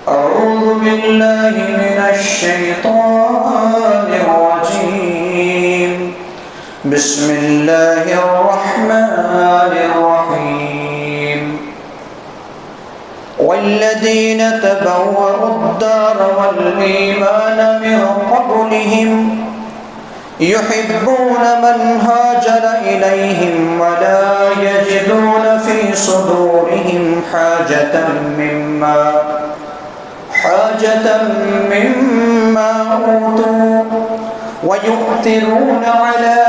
أعوذ بالله من الشيطان الرجيم. بسم الله الرحمن الرحيم. والذين تبوأوا الدار والإيمان من قبلهم يحبون من هاجر إليهم ولا يجدون في صدورهم حاجة مما أوتوا ويؤثرون على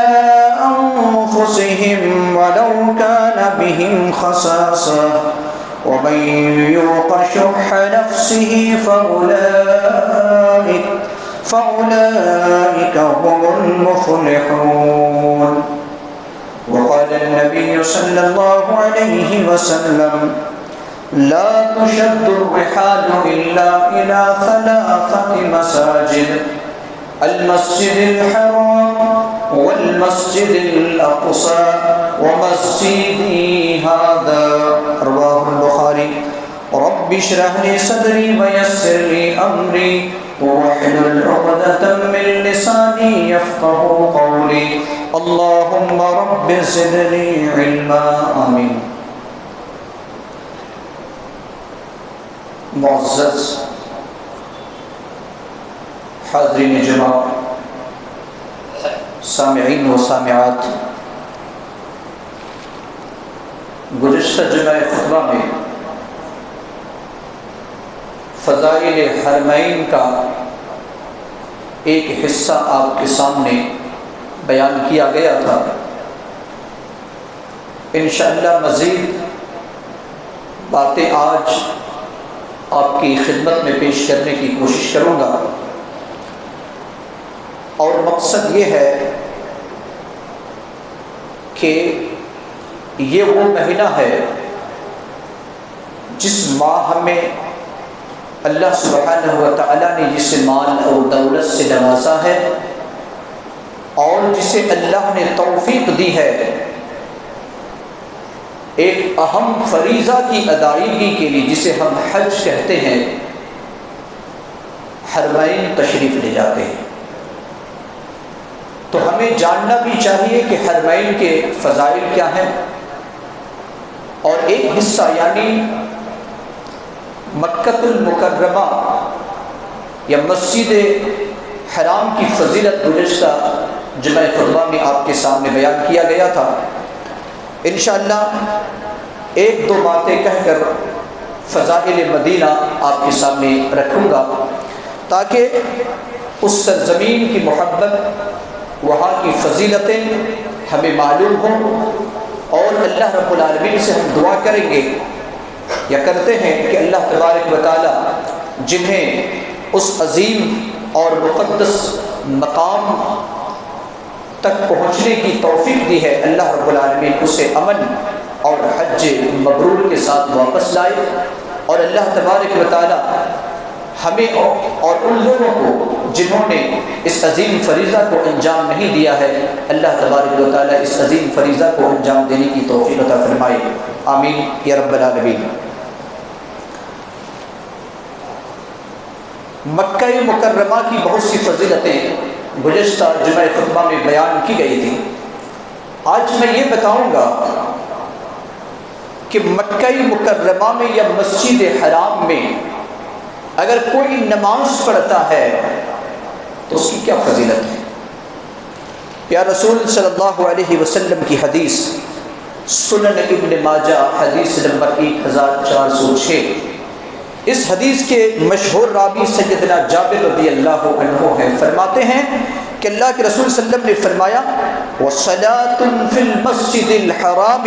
أنفسهم ولو كان بهم خصاصة ومن يوق شح نفسه فأولئك هم المفلحون. وقال النبي صلى الله عليه وسلم: لا تشد الرحال إلا إلى ثلاثة مساجد: المسجد الحرام والمسجد الأقصى ومسجدي هذا. رواه البخاري. رب اشرح لي صدري ويسر لي أمري واحلل عقدة من لساني يفقهوا قولي. اللهم رب زدني علما. آمين. معزز حاضرین جماعت، سامعین و سامعات، گزشتہ جمعہ خطبہ میں فضائل حرمین کا ایک حصہ آپ کے سامنے بیان کیا گیا تھا. انشاءاللہ مزید باتیں آج آپ کی خدمت میں پیش کرنے کی کوشش کروں گا، اور مقصد یہ ہے کہ یہ وہ مہینہ ہے جس ماہ میں اللہ سبحانہ و تعالیٰ نے جسے مال اور دولت سے نوازا ہے اور جسے اللہ نے توفیق دی ہے ایک اہم فریضہ کی ادائیگی کے لیے، جسے ہم حج کہتے ہیں، حرمین تشریف لے جاتے ہیں. تو ہمیں جاننا بھی چاہیے کہ حرمین کے فضائل کیا ہیں، اور ایک حصہ یعنی مکۃ المکرمہ یا مسجد حرام کی فضیلت گزشتہ جمعہ خطبہ میں آپ کے سامنے بیان کیا گیا تھا. انشاءاللہ ایک دو باتیں کہہ کر فضائل مدینہ آپ کے سامنے رکھوں گا، تاکہ اس سرزمین کی محبت، وہاں کی فضیلتیں ہمیں معلوم ہوں، اور اللہ رب العالمین سے ہم دعا کریں گے یا کرتے ہیں کہ اللہ تبارک و تعالی جنہیں اس عظیم اور مقدس مقام تک پہنچنے کی توفیق دی ہے، اللہ رب العالمین اسے امن اور حج مبرور کے ساتھ واپس لائے، اور اللہ تبارک و تعالی ہمیں اور ان لوگوں کو جنہوں نے اس عظیم فریضہ کو انجام نہیں دیا ہے، اللہ تبارک و تعالی اس عظیم فریضہ کو انجام دینے کی توفیق عطا فرمائے. آمین یا رب العالمین. مکہ مکرمہ کی بہت سی فضیلتیں گزشتہ جمعہ خطبہ میں بیان کی گئی تھی. آج میں یہ بتاؤں گا کہ مکہ مکرمہ میں یا مسجد حرام میں اگر کوئی نماز پڑھتا ہے تو اس کی کیا فضیلت ہے. یا رسول صلی اللہ علیہ وسلم کی حدیث سنن ابن ماجہ حدیث نمبر 1406. اس حدیث کے مشہور راوی سیدنا جابر رضی اللہ عنہ ہیں. فرماتے ہیں کہ اللہ کے رسول صلی اللہ علیہ وسلم نے فرمایا: وَصَلَاةٌ فِي الْمَسْجِدِ الْحَرَامِ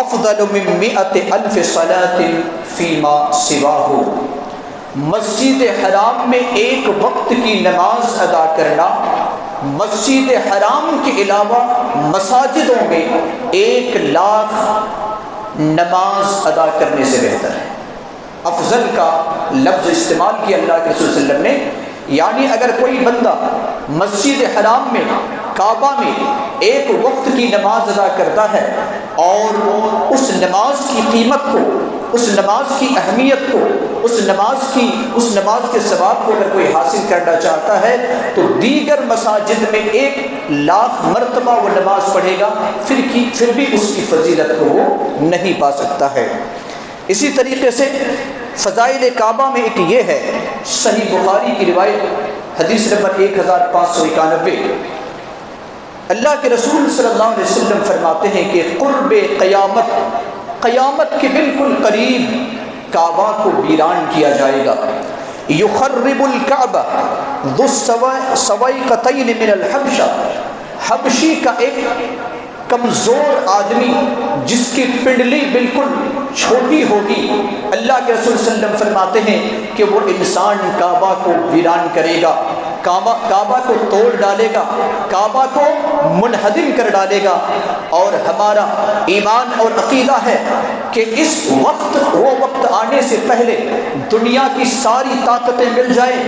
أَفْضَلُ مِن 100,000 صَلَاةٍ فِي مَا سِوَاهُ. مسجد حرام میں ایک وقت کی نماز ادا کرنا مسجد حرام کے علاوہ مساجدوں میں 1,00,000 نماز ادا کرنے سے بہتر ہے. افضل کا لفظ استعمال کیا اللہ کے رسول صلی اللہ علیہ وسلم نے، یعنی اگر کوئی بندہ مسجد حرام میں کعبہ میں ایک وقت کی نماز ادا کرتا ہے اور اس نماز کی قیمت کو اس نماز کی اہمیت کو، اس نماز کے ثواب کو اگر کوئی حاصل کرنا چاہتا ہے تو دیگر مساجد میں 1,00,000 مرتبہ وہ نماز پڑھے گا، پھر بھی اس کی فضیلت کو وہ نہیں پا سکتا ہے۔ اسی طریقے سے فضائل کعبہ میں ایک یہ ہے، صحیح بخاری کی روایت حدیث نمبر 1591، اللہ کے رسول صلی اللہ علیہ وسلم فرماتے ہیں کہ قرب قیامت کے بالکل قریب کعبہ کو ویران کیا جائے گا۔ یخرب الکعبہ ذو السویقتین من الحبشہ، حبشی کا ایک کمزور آدمی جس کی پنڈلی بالکل چھوٹی ہوگی، اللہ کے رسول صلی اللہ علیہ وسلم فرماتے ہیں کہ وہ انسان کعبہ کو ویران کرے گا، کعبہ کو توڑ ڈالے گا، کعبہ کو منہدم کر ڈالے گا۔ اور ہمارا ایمان اور عقیدہ ہے کہ وہ وقت آنے سے پہلے دنیا کی ساری طاقتیں مل جائیں،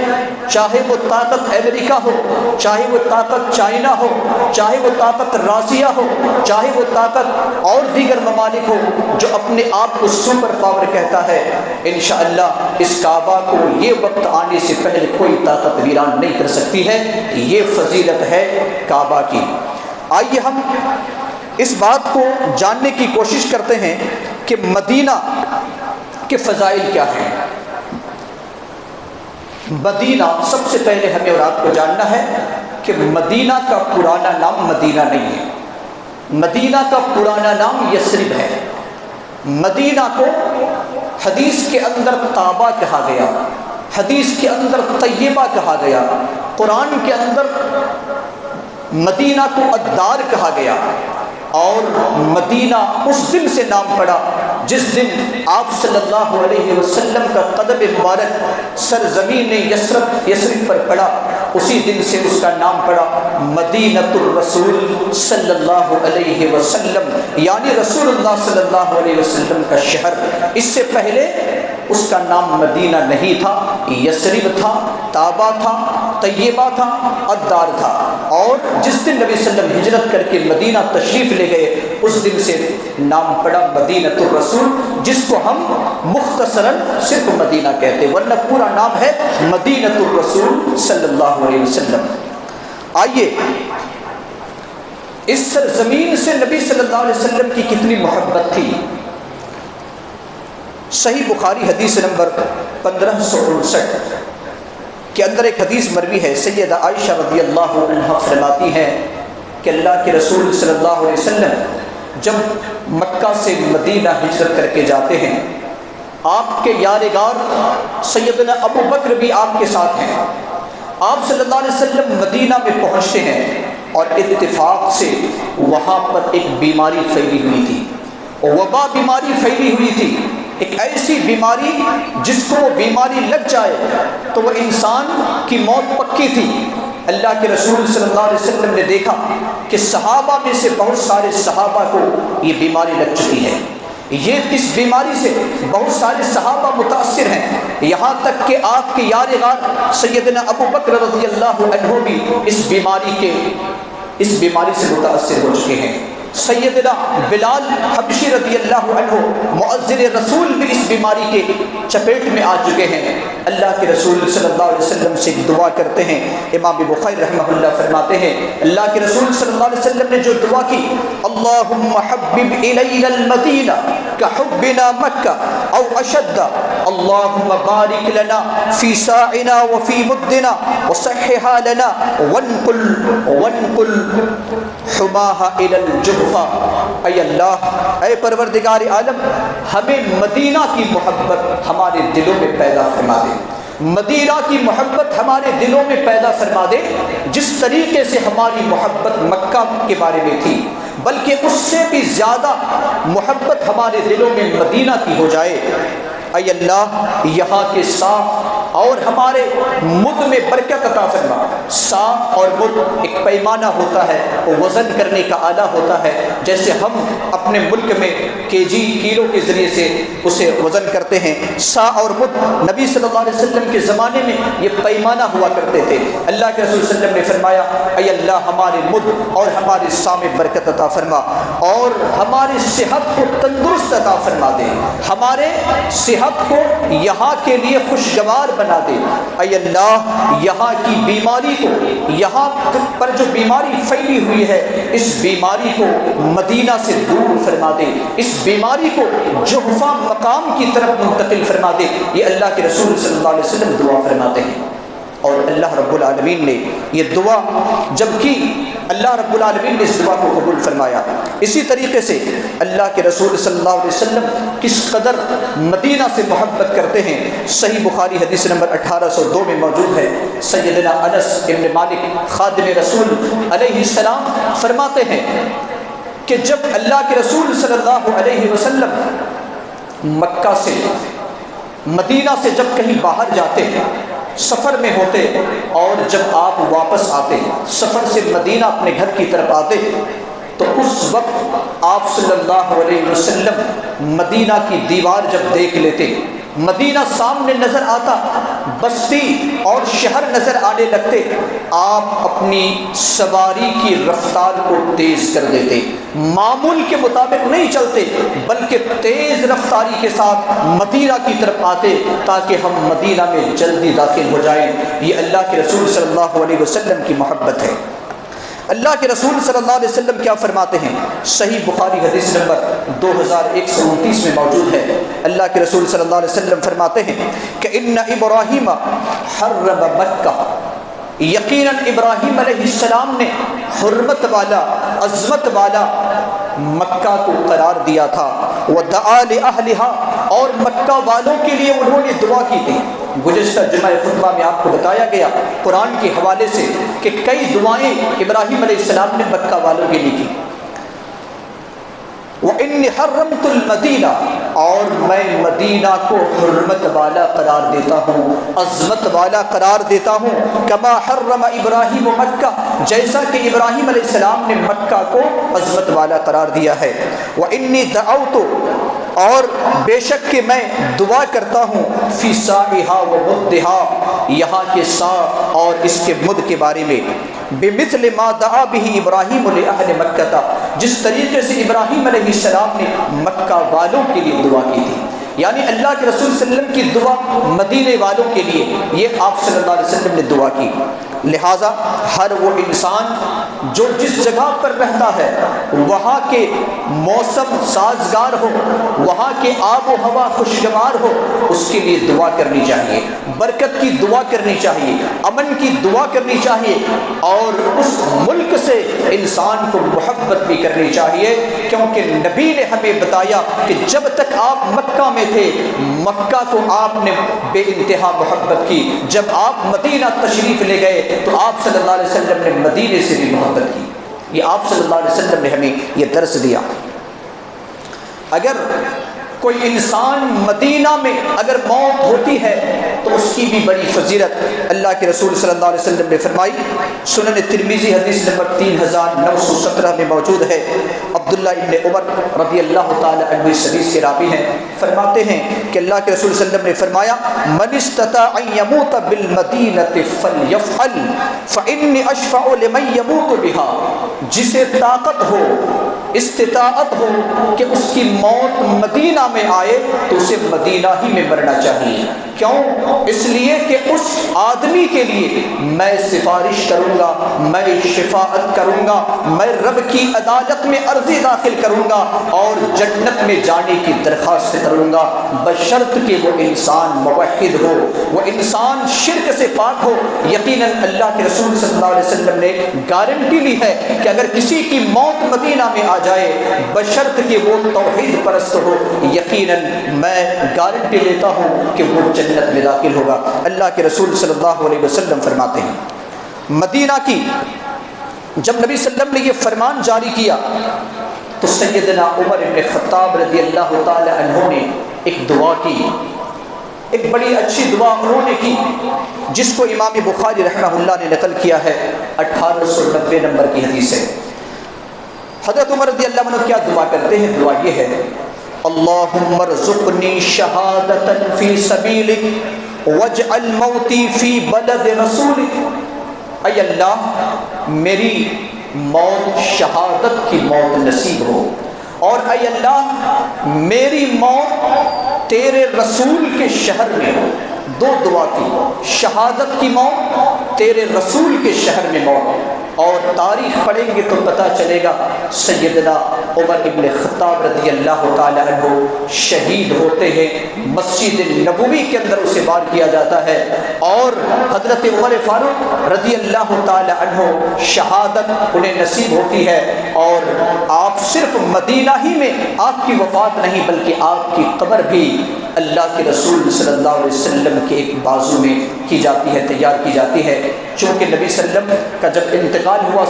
چاہے وہ طاقت امریکہ ہو، چاہے وہ طاقت چائنا ہو، چاہے وہ طاقت راسیا ہو، چاہے وہ طاقت اور دیگر ممالک ہو جو اپنے آپ کو سپر پاور کہتا ہے، انشاءاللہ اس کعبہ کو یہ وقت آنے سے پہلے کوئی طاقت ویران نہیں کر سکتی ہے۔ یہ فضیلت ہے کعبہ کی۔ آئیے ہم اس بات کو جاننے کی کوشش کرتے ہیں کہ مدینہ کے فضائل کیا ہیں۔ مدینہ، سب سے پہلے ہمیں اور آپ کو جاننا ہے کہ مدینہ کا پرانا نام مدینہ نہیں ہے، مدینہ کا پرانا نام یثرب ہے۔ مدینہ کو حدیث کے اندر طابہ کہا گیا، حدیث کے اندر طیبہ کہا گیا، قرآن کے اندر مدینہ کو الدار کہا گیا، اور مدینہ اس دن سے نام پڑا جس دن آپ صلی اللہ علیہ وسلم کا قدم مبارک سرزمین یثرب پر پڑا، اسی دن سے اس کا نام پڑا مدینۃ الرسول صلی اللہ علیہ وسلم، یعنی رسول اللہ صلی اللہ علیہ وسلم کا شہر۔ اس سے پہلے اس کا نام مدینہ نہیں تھا، یثرب تھا، طابہ تھا، طیبہ تھا، الدار تھا۔ اور جس دن نبی صلی اللہ علیہ وسلم ہجرت کر کے مدینہ تشریف لے گئے، اس دن سے نام پڑا مدینۃ الرسول، جس کو ہم مختصراً صرف مدینہ کہتے ہیں، ورنہ پورا نام ہے مدینۃ الرسول صلی اللہ علیہ وسلم۔ آئیے اس سرزمین سے نبی صلی اللہ علیہ وسلم کی کتنی محبت تھی۔ صحیح بخاری حدیث نمبر 1559 کے اندر ایک حدیث مروی ہے، سیدہ عائشہ رضی اللہ عنہا فرماتی ہیں کہ اللہ کے رسول صلی اللہ علیہ وسلم جب مکہ سے مدینہ ہجرت کر کے جاتے ہیں، آپ کے یارغار سیدنا ابو بکر بھی آپ کے ساتھ ہیں۔ آپ صلی اللہ علیہ وسلم مدینہ میں پہنچتے ہیں اور اتفاق سے وہاں پر ایک بیماری پھیلی ہوئی تھی، وبا بیماری پھیلی ہوئی تھی، ایک ایسی بیماری جس کو وہ بیماری لگ جائے تو وہ انسان کی موت پکی تھی۔ اللہ کے رسول صلی اللہ علیہ وسلم نے دیکھا کہ صحابہ میں سے بہت سارے صحابہ کو یہ بیماری لگ چکی ہے، اس بیماری سے بہت سارے صحابہ متاثر ہیں، یہاں تک کہ آپ کے یارغار سیدنا ابو بکر رضی اللہ عنہ بھی اس بیماری سے متاثر ہو چکے ہیں۔ سیدنا بلال حبشی رضی اللہ عنہ مؤذن رسول بھی اس بیماری کے چپیٹ میں آ چکے ہیں۔ اللہ کے رسول صلی اللہ علیہ وسلم سے دعا کرتے ہیں۔ امام بخاری رحمہ اللہ فرماتے ہیں اللہ کے رسول صلی اللہ علیہ وسلم نے جو دعا کی، اللہم حبب الینا المدینہ کحبنا مکہ او اشد، اللہم بارک لنا فی ساعنا وفی مدنا وصححا لنا وانقل حماها الی الجحفہ۔ اے اللہ، اے پروردگار عالم، ہمیں مدینہ کی محبت ہمارے دلوں میں پیدا فرما دے، مدینہ کی محبت ہمارے دلوں میں پیدا فرما دے، جس طریقے سے ہماری محبت مکہ کے بارے میں تھی، بلکہ اس سے بھی زیادہ محبت ہمارے دلوں میں مدینہ کی ہو جائے۔ اے اللہ یہاں کے سا اور ہمارے مد میں برکت عطا فرما۔ سا اور مد ایک پیمانہ ہوتا ہے، وہ وزن کرنے کا آلہ ہوتا ہے، جیسے ہم اپنے ملک میں کے جی کلو کے ذریعے سے اسے وزن کرتے ہیں۔ سا اور مد نبی صلی اللہ علیہ وسلم کے زمانے میں یہ پیمانہ ہوا کرتے تھے۔ اللہ کے رسول صلی اللہ علیہ وسلم نے فرمایا اے اللہ ہمارے مد اور ہمارے سا میں برکت عطا فرما اور ہماری صحت کو تندرست عطا فرما دے، ہمارے صحت کو یہاں کے لیے خوشگوار بنا دے۔ اے اللہ یہاں کی بیماری کو، یہاں پر جو بیماری پھیلی ہوئی ہے اس بیماری کو مدینہ سے دور فرما دے، اس بیماری کو جحفہ مقام کی طرف منتقل فرما دے۔ یہ اللہ کے رسول صلی اللہ علیہ وسلم دعا فرماتے ہیں، اور اللہ رب العالمین نے یہ دعا جب کی، اللہ رب العالمین نے اس دعا کو قبول فرمایا۔ اسی طریقے سے اللہ کے رسول صلی اللہ علیہ وسلم کس قدر مدینہ سے محبت کرتے ہیں، صحیح بخاری حدیث نمبر 1802 میں موجود ہے۔ سیدنا انس ابن مالک خادم رسول علیہ السلام فرماتے ہیں کہ جب اللہ کے رسول صلی اللہ علیہ وسلم مکہ سے مدینہ سے جب کہیں باہر جاتے ہیں، سفر میں ہوتے، اور جب آپ واپس آتے سفر سے مدینہ اپنے گھر کی طرف آتے، تو اس وقت آپ صلی اللہ علیہ وسلم مدینہ کی دیوار جب دیکھ لیتے، مدینہ سامنے نظر آتا، بستی اور شہر نظر آنے لگتے، آپ اپنی سواری کی رفتار کو تیز کر دیتے، معمول کے مطابق نہیں چلتے بلکہ تیز رفتاری کے ساتھ مدینہ کی طرف آتے تاکہ ہم مدینہ میں جلدی داخل ہو جائیں۔ یہ اللہ کے رسول صلی اللہ علیہ وسلم کی محبت ہے۔ اللہ کے رسول صلی اللہ علیہ وسلم کیا فرماتے ہیں، صحیح بخاری حدیث نمبر 2129 میں موجود ہے۔ اللہ کے رسول صلی اللہ علیہ وسلم فرماتے ہیں کہ ان ابراہیم حرم مکہ، یقیناً ابراہیم علیہ السلام نے حرمت والا، عظمت والا مکہ کو قرار دیا تھا، ودعا لأہلہا، اور مکہ والوں کے لیے انہوں نے دعا کی تھی۔ گزشتہ جمعہ خطبہ میں آپ کو بتایا گیا قرآن کے حوالے سے کہ کئی دعائیں ابراہیم علیہ السلام نے مکہ والوں کے لیے کی۔ وَإِنِّ حَرَّمْتُ الْمَدِينَةَ، اور میں مدینہ کو حرمت والا قرار دیتا ہوں، عظمت والا قرار دیتا ہوں، کما حرم ابراہیم مکہ، جیسا کہ ابراہیم علیہ السلام نے مکہ کو عظمت والا قرار دیا ہے۔ وَإِنِّي دَعَوْتُ، اور بے شک کہ میں دعا کرتا ہوں، فی ساعہا و مدہا، یہاں کے سا اور اس کے مد کے بارے میں، بمثل ما دعا بہ ابراہیم لأہل مکہ، جس طریقے سے ابراہیم علیہ السلام نے مکہ والوں کے لیے دعا کی تھی، یعنی اللہ کے رسول صلی اللہ علیہ وسلم کی دعا مدینے والوں کے لیے، یہ آپ صلی اللہ علیہ وسلم نے دعا کی۔ لہٰذا ہر وہ انسان جو جس جگہ پر رہتا ہے وہاں کے موسم سازگار ہو، وہاں کے آب و ہوا خوشگوار ہو، اس کے لیے دعا کرنی چاہیے، برکت کی دعا کرنی چاہیے، امن کی دعا کرنی چاہیے، اور اس ملک سے انسان کو محبت بھی کرنی چاہیے، کیونکہ نبی نے ہمیں بتایا کہ جب تک آپ مکہ میں تھے مکہ کو آپ نے بے انتہا محبت کی، جب آپ مدینہ تشریف لے گئے تو آپ صلی اللہ علیہ وسلم نے مدینے سے بھی محبت کی۔ یہ آپ صلی اللہ علیہ وسلم نے ہمیں یہ درس دیا۔ اگر کوئی انسان مدینہ میں اگر موت ہوتی ہے تو اس کی بھی بڑی فضیلت اللہ کے رسول صلی اللہ علیہ وسلم نے فرمائی۔ سنن ترمذی حدیث نمبر 3917 میں موجود ہے۔ عبداللہ ابن عمر رضی اللہ تعالی عنہ اس حدیث کے راوی ہیں، فرماتے ہیں کہ اللہ کے رسول صلی اللہ علیہ وسلم نے فرمایا من استطاع ان يموت بالمدینہ فلیفعل فانی اشفع لمن يموت بها، جسے طاقت ہو، استطاعت ہو کہ اس کی موت مدینہ میں آئے تو اسے مدینہ ہی میں مرنا چاہیے۔ کیوں؟ اس لیے کہ اس آدمی کے لیے میں سفارش کروں گا، میں شفاعت کروں گا، میں رب کی عدالت میں عرضی داخل کروں گا اور جنت میں جانے کی درخواست کروں گا، بشرط کہ وہ انسان موحد ہو، وہ انسان شرک سے پاک ہو۔ یقیناً اللہ کے رسول صلی اللہ علیہ وسلم نے گارنٹی لی ہے کہ اگر کسی کی موت مدینہ میں آ جائے بشرط کہ وہ توحید پرست ہو، یقیناً میں گارنٹی لیتا ہوں کہ وہ جنت میں داخل ہوگا۔ اللہ کے رسول صلی اللہ علیہ وسلم فرماتے ہیں مدینہ کی جب نبی صلی اللہ علیہ وسلم نے یہ فرمان جاری کیا تو سیدنا عمر بن خطاب رضی اللہ تعالی عنہ نے ایک دعا کی ایک بڑی اچھی دعا انہوں نے کی جس کو امام بخاری رحمہ اللہ نے نقل کیا ہے، 1890 نمبر کی حدیث ہے۔ حضرت عمر رضی اللہ عنہ کیا دعا کرتے ہیں؟ دعا یہ ہے، اللہم ارزقنی شہادتا فی سبیلک واجعل موتی فی بلد رسولک۔ اے اللہ میری موت شہادت کی موت نصیب ہو، اور اے اللہ میری موت تیرے رسول کے شہر میں ہو۔ دو دعا کی، شہادت کی موت، تیرے رسول کے شہر میں موت۔ اور تاریخ پڑھیں گے تو پتہ چلے گا سیدنا عمر ابن خطاب رضی اللہ تعالی عنہ شہید ہوتے ہیں، مسجد نبوی کے اندر اسے وار کیا جاتا ہے، اور حضرت عمر فاروق رضی اللہ تعالی عنہ شہادت انہیں نصیب ہوتی ہے، اور آپ صرف مدینہ ہی میں آپ کی وفات نہیں بلکہ آپ کی قبر بھی اللہ کے رسول صلی اللہ علیہ وسلم کے ایک بازو میں کی جاتی ہے، تیار کی جاتی ہے۔ چونکہ نبی صلی اللہ علیہ وسلم کا جب انتقال ہوا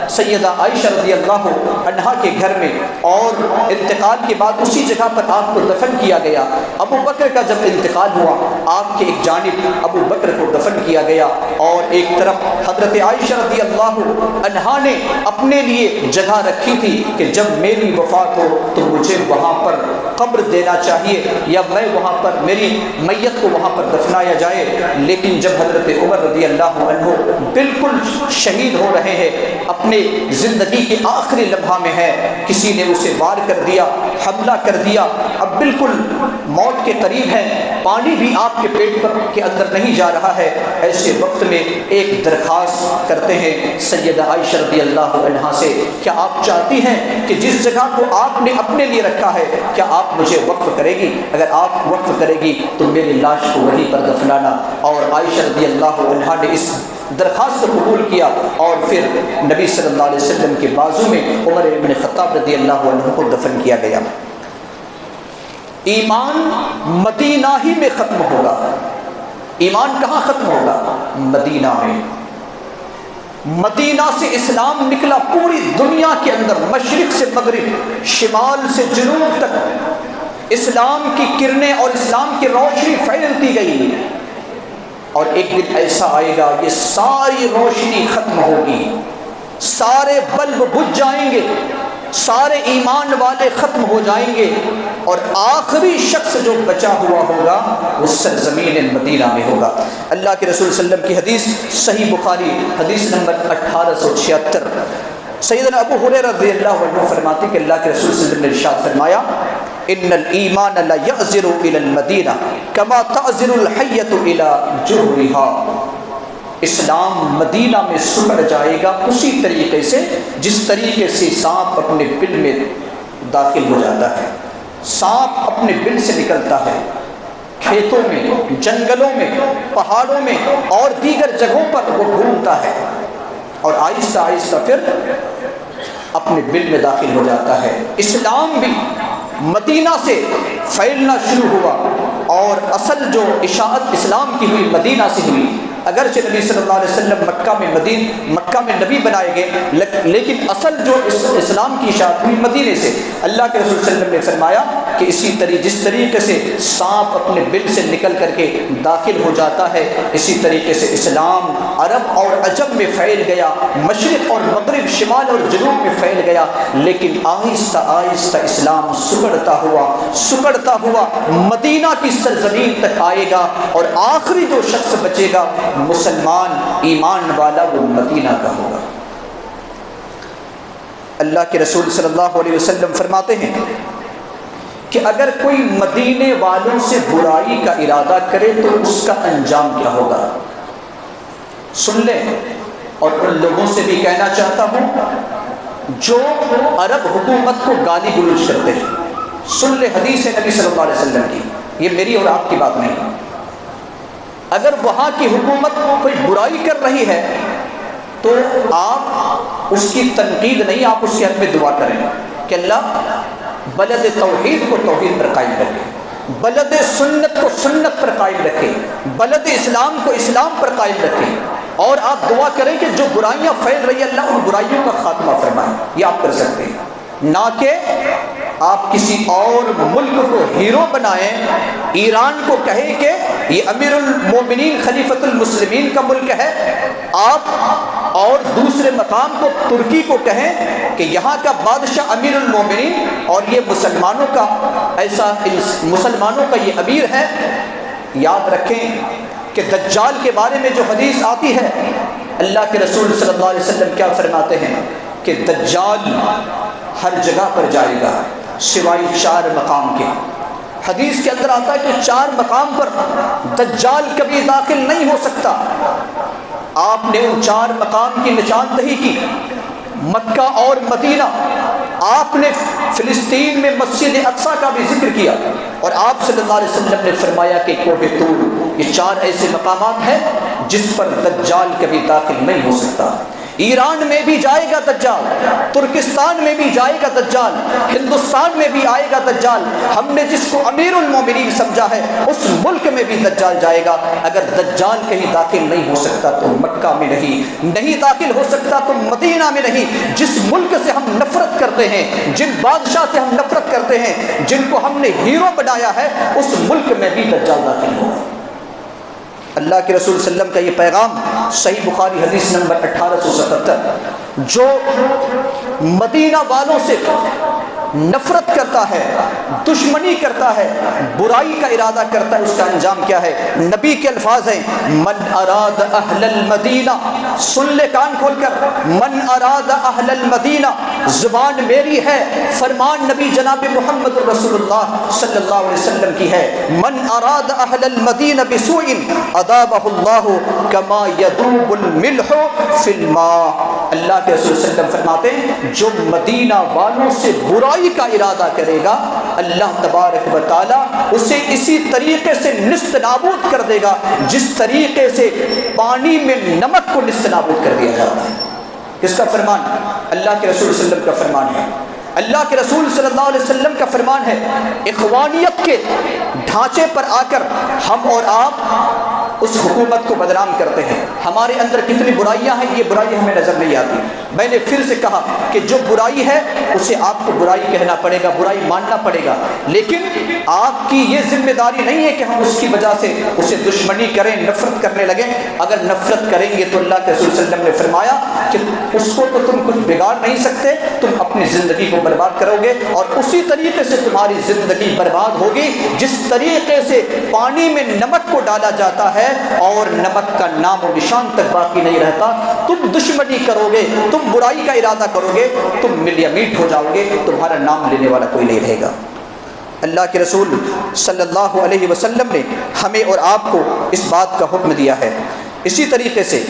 سیدہ عائشہ رضی اللہ عنہا کے گھر میں، اور انتقال کے بعد اسی جگہ پر آپ کو دفن کیا گیا۔ ابو بکر کا جب انتقال ہوا، آپ کے ایک جانب ابو بکر کو دفن کیا گیا، اور ایک طرف حضرت عائشہ رضی اللہ عنہا نے اپنے لیے جگہ رکھی تھی کہ جب میری وفات ہو تو مجھے وہاں پر قبر دینا چاہیے، یا میں وہاں پر میری میت کو وہاں پر دفنایا جائے۔ لیکن جب حضرت عمر رضی اللہ عنہ بالکل شہید ہو رہے ہیں، اپنے زندگی کے آخری لمحہ میں ہے، کسی نے اسے وار کر دیا، حملہ کر دیا، اب بالکل موت کے قریب ہے، پانی بھی آپ کے پیٹ پر کے اندر نہیں جا رہا ہے، ایسے وقت میں ایک درخواست کرتے ہیں سیدہ عائشہ رضی اللہ عنہا سے، کیا آپ چاہتی ہیں کہ جس جگہ کو آپ نے اپنے لیے رکھا ہے کیا آپ مجھے وقف کرے گی؟ اگر آپ وقف کرے گی تو میری لاش کو وہیں پر دفنانا۔ اور عائشہ رضی اللہ عنہا نے اس درخواست کو قبول کیا، اور پھر نبی صلی اللہ علیہ وسلم کے بازو میں عمر ابن خطاب رضی اللہ عنہ کو دفن کیا گیا۔ ایمان مدینہ ہی میں ختم ہوگا۔ ایمان کہاں ختم ہوگا؟ مدینہ میں۔ مدینہ سے اسلام نکلا پوری دنیا کے اندر، مشرق سے مغرب، شمال سے جنوب تک اسلام کی کرنیں اور اسلام کی روشنی پھیلتی گئی، اور ایک دن ایسا آئے گا یہ ساری روشنی ختم ہوگی، سارے بلب بجھ جائیں گے، سارے ایمان والے ختم ہو جائیں گے، اور آخری شخص جو بچا ہوا ہوگا وہ سرزمین مدینہ میں ہوگا۔ اللہ کے رسول صلی اللہ علیہ وسلم کی حدیث صحیح بخاری حدیث نمبر 1876، سیدنا ابو ہریرہ رضی اللہ عنہ فرماتے کہ اللہ کے رسول صلی اللہ علیہ وسلم نے ارشاد فرمایا، ان الایمان لا یعزر الی المدینہ کما تعزر الحیۃ الی جحرها۔ اسلام مدینہ میں سکڑ جائے گا اسی طریقے سے جس طریقے سے سانپ اپنے بل میں داخل ہو جاتا ہے۔ سانپ اپنے بل سے نکلتا ہے، کھیتوں میں، جنگلوں میں، پہاڑوں میں اور دیگر جگہوں پر وہ گھومتا ہے، اور آہستہ آہستہ پھر اپنے بل میں داخل ہو جاتا ہے۔ اسلام بھی مدینہ سے پھیلنا شروع ہوا، اور اصل جو اشاعت اسلام کی ہوئی مدینہ سے ہوئی۔ اگرچہ نبی صلی اللہ علیہ وسلم مکہ میں نبی بنائے گئے، لیکن اصل جو اسلام کی اشاعت ہوئی مدینے سے۔ اللہ کے رسول صلی اللہ علیہ وسلم نے فرمایا کہ جس طریقے سے سانپ اپنے بل سے نکل کر کے داخل ہو جاتا ہے، اسی طریقے سے اسلام عرب اور عجم میں پھیل گیا، مشرق اور مغرب، شمال اور جنوب میں پھیل گیا، لیکن آہستہ آہستہ اسلام سکڑتا ہوا مدینہ کی سرزمین تک آئے گا، اور آخری جو شخص بچے گا مسلمان ایمان والا وہ مدینہ کا ہوگا۔ اللہ کے رسول صلی اللہ علیہ وسلم فرماتے ہیں کہ اگر کوئی مدینے والوں سے برائی کا ارادہ کرے تو اس کا انجام کیا ہوگا؟ سن لیں، اور ان لوگوں سے بھی کہنا چاہتا ہوں جو عرب حکومت کو گالی گلوچ کرتے ہیں، سن لیں حدیث ہے نبی صلی اللہ علیہ وسلم کی، یہ میری اور آپ کی بات نہیں۔ اگر وہاں کی حکومت کوئی برائی کر رہی ہے تو آپ اس کی تنقید نہیں، آپ اس کے حق میں دعا کریں کہ اللہ بلد توحید کو توحید پر قائم رکھے، بلد سنت کو سنت پر قائم رکھے، بلد اسلام کو اسلام پر قائم رکھے، اور آپ دعا کریں کہ جو برائیاں پھیل رہی ہیں اللہ ان برائیوں کا خاتمہ فرمائے۔ یہ آپ کر سکتے ہیں، نہ کہ آپ کسی اور ملک کو ہیرو بنائیں، ایران کو کہیں کہ یہ امیر المومنین خلیفۃ المسلمین کا ملک ہے، آپ اور دوسرے مقام کو ترکی کو کہیں کہ یہاں کا بادشاہ امیر المومنین اور یہ مسلمانوں کا مسلمانوں کا یہ امیر ہے، یاد رکھیں کہ دجال کے بارے میں جو حدیث آتی ہے، اللہ کے رسول صلی اللہ علیہ وسلم کیا فرماتے ہیں کہ دجال ہر جگہ پر جائے گا سوائے 4 مقام کے۔ حدیث کے اندر آتا ہے کہ 4 مقام پر دجال کبھی داخل نہیں ہو سکتا۔ آپ نے ان 4 مقام کی نشاندہی کی، مکہ اور مدینہ، آپ نے فلسطین میں مسجد اقصیٰ کا بھی ذکر کیا، اور آپ صلی اللہ علیہ وسلم نے فرمایا کہ کوہ طور، یہ 4 ایسے مقامات ہیں جس پر دجال کبھی داخل نہیں ہو سکتا۔ ایران میں بھی جائے گا دجال، ترکستان میں بھی جائے گا دجال، ہندوستان میں بھی آئے گا دجال۔ ہم نے جس کو امیر المومنین سمجھا ہے اس ملک میں بھی دجال جائے گا۔ اگر دجال کہیں داخل نہیں ہو سکتا تو مکہ میں نہیں داخل ہو سکتا تو مدینہ میں نہیں۔ جس ملک سے ہم نفرت کرتے ہیں، جن بادشاہ سے ہم نفرت کرتے ہیں، جن کو ہم نے ہیرو بنایا ہے، اس ملک میں بھی دجال داخل ہوگا۔ اللہ کے رسول صلی اللہ علیہ وسلم کا یہ پیغام صحیح بخاری حدیث نمبر 1877، جو مدینہ والوں سے نفرت کرتا ہے، دشمنی کرتا ہے، برائی کا ارادہ کرتا ہے، اس کا انجام کیا ہے؟ نبی کے الفاظ ہیں، من اراد اہل المدینہ، سن لے کان کھول کر، من اراد اہل المدینہ، زبان میری ہے، فرمان نبی جناب محمد رسول اللہ صلی اللہ علیہ وسلم کی ہے، من اراد اہل المدینہ بسوء اذابہ اللہ کما یذوب الملح فی الماء۔ اللہ کے رسول صلی اللہ علیہ وسلم فرماتے ہیں جو مدینہ والوں سے برائی کا ارادہ کرے گا، اللہ تبارک و تعالی اسے اسی طریقے سے نست نابود کر دے گا جس طریقے سے پانی میں نمک کو نست نابود کر دیا جاتا ہے۔ کس کا فرمان؟ اللہ کے رسول صلی اللہ علیہ وسلم کا فرمان ہے۔ اللہ کے رسول صلی اللہ علیہ وسلم کا فرمان ہے۔ اخوانیت کے ڈھانچے پر آ کر ہم اور آپ اس حکومت کو بدنام کرتے ہیں۔ ہمارے اندر کتنی برائیاں ہیں، یہ برائی ہمیں نظر نہیں آتی۔ میں نے پھر سے کہا کہ جو برائی ہے اسے آپ کو برائی کہنا پڑے گا، برائی ماننا پڑے گا، لیکن آپ کی یہ ذمہ داری نہیں ہے کہ ہم اس کی وجہ سے اسے دشمنی کریں، نفرت کرنے لگیں۔ اگر نفرت کریں گے تو اللہ کے رسول صلی اللہ علیہ وسلم نے فرمایا کہ اس کو تو تم کچھ بگاڑ نہیں سکتے، تم اپنی زندگی کو برباد کرو گے، اور اسی طریقے سے تمہاری زندگی برباد ہوگی جس طریقے سے پانی میں نمک کو ڈالا جاتا ہے اور نمک کا نام و نشان تک باقی نہیں رہتا۔ تم دشمنی کرو گے، تم برائی کا ارادہ کرو گے، تم مل یا میٹ ہو جاؤ گے، تمہارا نام لینے والا کوئی نہیں رہے گا۔ اللہ کے رسول صلی اللہ علیہ وسلم نے ہمیں اور آپ کو اس بات کا حکم دیا ہے۔ اسی طریقے سے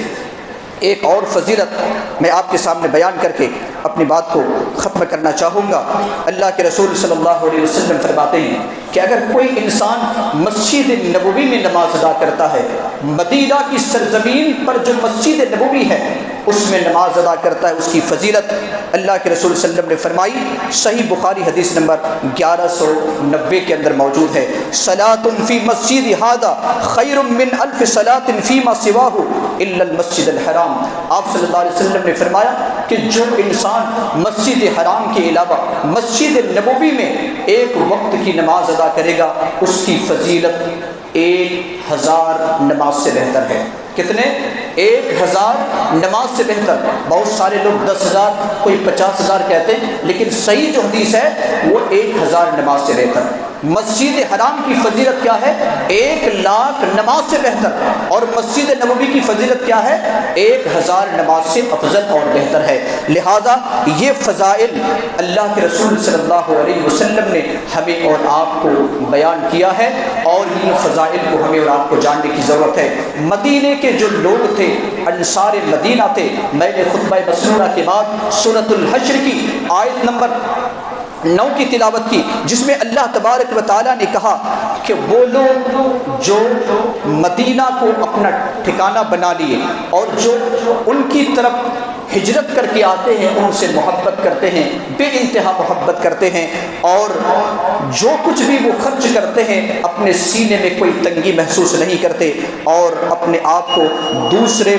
ایک اور فضیلت میں آپ کے سامنے بیان کر کے اپنی بات کو ختم کرنا چاہوں گا۔ اللہ کے رسول صلی اللہ علیہ وسلم فرماتے ہیں کہ اگر کوئی انسان مسجد نبوی میں نماز ادا کرتا ہے، مدینہ کی سرزمین پر جو مسجد نبوی ہے اس میں نماز ادا کرتا ہے، اس کی فضیلت اللہ کے رسول صلی اللہ علیہ وسلم نے فرمائی، صحیح بخاری حدیث نمبر 1190 کے اندر موجود ہے، صلاۃ فی مسجد ھذا خیر من الف صلاۃ فیما سواہ الا المسجد الحرام۔ آپ صلی اللہ علیہ وسلم نے فرمایا کہ جو انسان مسجد حرام کے علاوہ مسجد نبوی میں ایک وقت کی نماز ادا کرے گا، اس کی فضیلت 1000 نماز سے بہتر ہے۔ کتنے؟ 1000 نماز سے بہتر۔ بہت سارے لوگ 10,000 کوئی 50,000 کہتے ہیں، لیکن صحیح جو حدیث ہے وہ 1000 نماز سے بہتر۔ مسجد حرام کی فضیلت کیا ہے؟ 1,00,000 نماز سے بہتر، اور مسجد نبوی کی فضیلت کیا ہے؟ 1000 نماز سے افضل اور بہتر ہے۔ لہٰذا یہ فضائل اللہ کے رسول صلی اللہ علیہ وسلم نے ہمیں اور آپ کو بیان کیا ہے، اور ان فضائل کو ہمیں اور آپ کو جاننے کی ضرورت ہے۔ مدینے کے جو لوگ تھے، انصار مدینہ تھے، میں نے خطبہ مسنونہ کے بعد سورۃ الحشر کی آیت نمبر 9 کی تلاوت کی، جس میں اللہ تبارک و تعالیٰ نے کہا کہ وہ لوگ جو مدینہ کو اپنا ٹھکانہ بنا لیے اور جو ان کی طرف ہجرت کر کے آتے ہیں ان سے محبت کرتے ہیں، بے انتہا محبت کرتے ہیں، اور جو کچھ بھی وہ خرچ کرتے ہیں اپنے اپنے سینے میں کوئی تنگی محسوس نہیں کرتے اور اپنے آپ کو دوسرے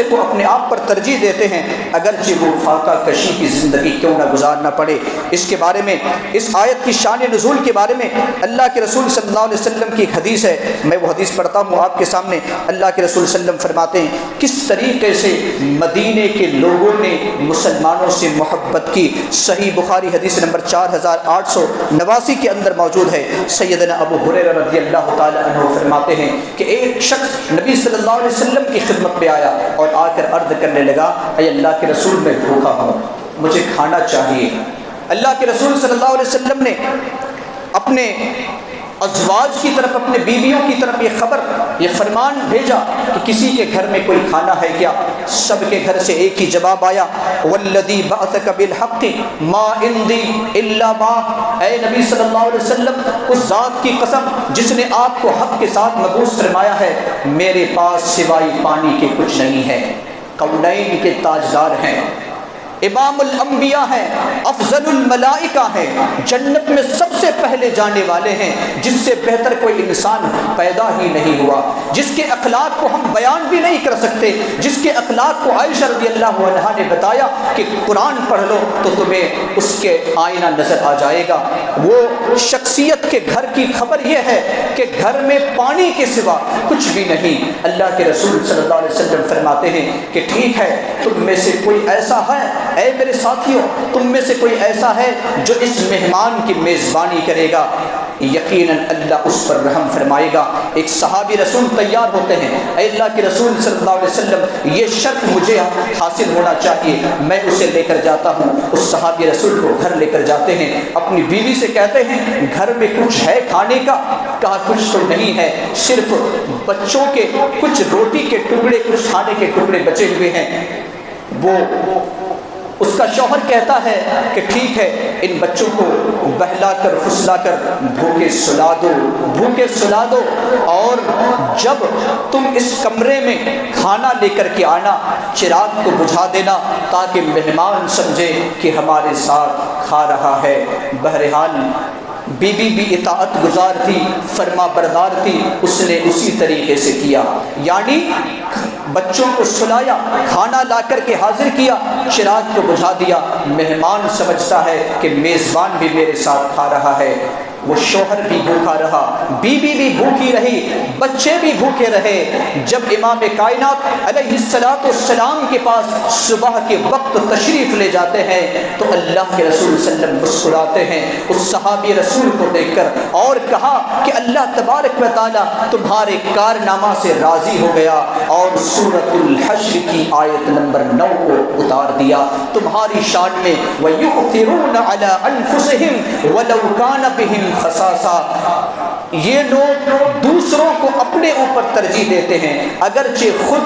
کو اپنے آپ پر ترجیح دیتے ہیں، اگرچہ وہ فاقہ کشی کی زندگی کیوں نہ گزارنا پڑے۔ اس کے بارے میں، اس آیت کی شان نزول کے بارے میں اللہ کے رسول صلی اللہ علیہ وسلم کی ایک حدیث ہے، میں وہ حدیث پڑھتا ہوں آپ کے سامنے۔ اللہ کے رسول صلی اللہ علیہ وسلم فرماتے ہیں کس طریقے سے مدینے کے لوگوں نے مسلمانوں سے محبت کی۔ صحیح بخاری حدیث نمبر 4889 کے اندر موجود ہے۔ سیدنا ابو ہریرہ رضی اللہ تعالی عنہ فرماتے ہیں کہ ایک شخص نبی صلی اللہ علیہ وسلم کی خدمت میں آیا اور آ کر عرض کرنے لگا، اے اللہ کے رسول میں بھوکا ہوں، مجھے کھانا چاہیے۔ اللہ کے رسول صلی اللہ علیہ وسلم نے اپنے ازواج کی طرف، اپنے بیویوں کی طرف یہ خبر، یہ فرمان بھیجا کہ کسی کے گھر میں کوئی کھانا ہے کیا؟ سب کے گھر سے ایک ہی جواب آیا، والذی بعثک بالحق ما عندی الا ما، اے نبی صلی اللہ علیہ وسلم اس ذات کی قسم جس نے آپ کو حق کے ساتھ مبعوث فرمایا ہے، میرے پاس سوائے پانی کے کچھ نہیں ہے۔ کونین کے تاجدار ہیں، امام الانبیاء ہیں، افضل الملائکہ ہیں، جنت میں سب سے پہلے جانے والے ہیں، جس سے بہتر کوئی انسان پیدا ہی نہیں ہوا، جس کے اخلاق کو ہم بیان بھی نہیں کر سکتے، جس کے اخلاق کو عائشہ رضی اللہ عنہا نے بتایا کہ قرآن پڑھ لو تو تمہیں اس کے آئینہ نظر آ جائے گا۔ وہ شخصیت کے گھر کی خبر یہ ہے کہ گھر میں پانی کے سوا کچھ بھی نہیں۔ اللہ کے رسول صلی اللہ علیہ وسلم فرماتے ہیں کہ ٹھیک ہے، تم میں سے کوئی ایسا ہے، اے میرے ساتھیوں، تم میں سے کوئی ایسا ہے جو اس مہمان کی میزبانی کرے گا، یقیناً اللہ اس پر رحم فرمائے گا۔ ایک صحابی رسول تیار ہوتے ہیں، اے اللہ کے رسول صلی اللہ علیہ وسلم یہ شرط مجھے حاصل ہونا چاہیے، میں اسے لے کر جاتا ہوں۔ اس صحابی رسول کو گھر لے کر جاتے ہیں، اپنی بیوی سے کہتے ہیں گھر میں کچھ ہے کھانے کا؟ کہا کچھ تو نہیں ہے، صرف بچوں کے کچھ روٹی کے ٹکڑے، کچھ کھانے کے ٹکڑے بچے ہوئے ہیں۔ وہ اس کا شوہر کہتا ہے کہ ٹھیک ہے، ان بچوں کو بہلا کر پھسلا کر بھوکے سلا دو، اور جب تم اس کمرے میں کھانا لے کر کے آنا چراغ کو بجھا دینا تاکہ مہمان سمجھے کہ ہمارے ساتھ کھا رہا ہے۔ بہرحال بی بی بھی اطاعت گزار تھی، فرما بردار تھی، اس نے اسی طریقے سے کیا، یعنی بچوں کو سلایا، کھانا لا کر کے حاضر کیا، چراغ کو بجھا دیا، مہمان سمجھتا ہے کہ میزبان بھی میرے ساتھ کھا رہا ہے۔ وہ شوہر بھی بھوکا رہا، بیوی بھی بھوکی رہی، بچے بھی بھوکے رہے۔ جب امام کائنات علیہ السلام کے پاس صبح کے وقت تشریف لے جاتے ہیں تو اللہ کے رسول صلی اللہ علیہ وسلم مسکراتے ہیں اس صحابی رسول کو دیکھ کر اور کہا کہ اللہ تبارک و تعالیٰ تمہارے کارنامہ سے راضی ہو گیا اور سورۃ الحشر کی آیت نمبر 9 کو اتار دیا تمہاری شان میں، وَيُؤْثِرُونَ عَلَىٰ أَنفُسِهِمْ وَلَوْ كَانَ بِهِمْ خَصَاصَةٌ، یہ لوگ دوسروں کو اپنے اوپر ترجیح دیتے ہیں اگرچہ خود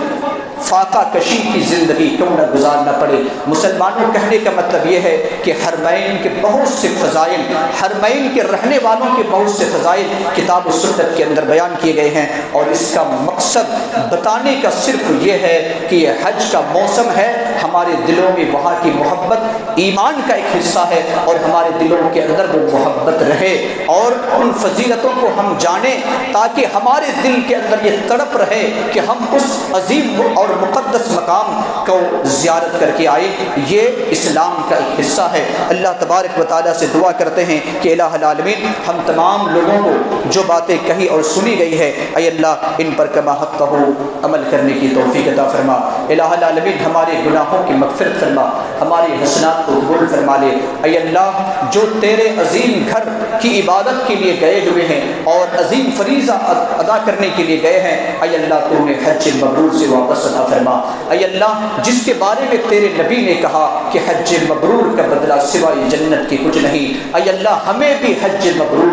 فاقہ کشی کی زندگی کیوں نہ گزارنا پڑے۔ مسلمانوں کہنے کا مطلب یہ ہے کہ حرمین کے بہت سے فضائل، حرمین کے رہنے والوں کے بہت سے فضائل کتاب و سنت کے اندر بیان کیے گئے ہیں، اور اس کا مقصد بتانے کا صرف یہ ہے کہ یہ حج کا موسم ہے، ہمارے دلوں میں وہاں کی محبت ایمان کا ایک حصہ ہے، اور ہمارے دلوں کے اندر وہ محبت رہے اور ان فضیلتوں کو ہم جانیں تاکہ ہمارے دل کے اندر یہ تڑپ رہے کہ ہم اس عظیم اور مقدس مقام کو زیارت کر کے آئے۔ یہ اسلام کا ایک حصہ ہے۔ اللہ تبارک و تعالیٰ سے دعا کرتے ہیں کہ الہ العالمین ہم تمام لوگوں کو جو باتیں کہی اور سنی گئی ہے اے اللہ ان پر کما حق ہو عمل کرنے کی توفیق عطا فرما۔ الہ العالمین ہمارے گناہوں کی مغفرت فرما، ہماری حسنات کو قبول فرما لے۔ اے اللہ جو تیرے عظیم گھر کی عبادت کے لیے گئے ہوئے ہیں اور عظیم فریضہ ادا کرنے کے لیے گئے ہیں، اے اللہ تو انہیں حج مبرور سے واپس عطا فرما۔ اے اللہ جس کے بارے میں تیرے نبی نے کہا کہ حج مبرور کا بدلہ سوائے جنت کی کچھ نہیں، اے اللہ ہمیں بھی حج مبرور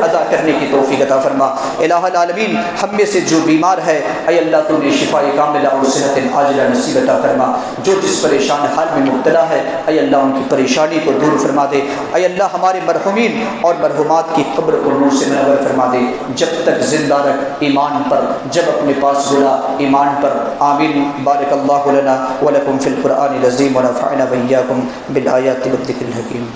ادا کرنے کی توفیق عطا فرما۔ الہ العالمین ہم میں سے جو بیمار ہے اے اللہ تو انہیں شفاء کاملہ اور صحت عاجلہ نصیب عطا فرما، جو جس پریشان حال میں مبتلا ہے اے اللہ ان کی پریشانی کو دور فرما دے۔ اے اللہ ہمارے مرحومین اور مرحومات کی قبر کو نور سے منور فرما دے، جب تک زندہ رکھ ایمان پر، جب اپنے پاس بلا ایمان پر۔ آمین۔ بارک اللہ لنا ولکم فی القرآن العظیم ونفعنا وإیاکم بالآیات والذکر الحکیم۔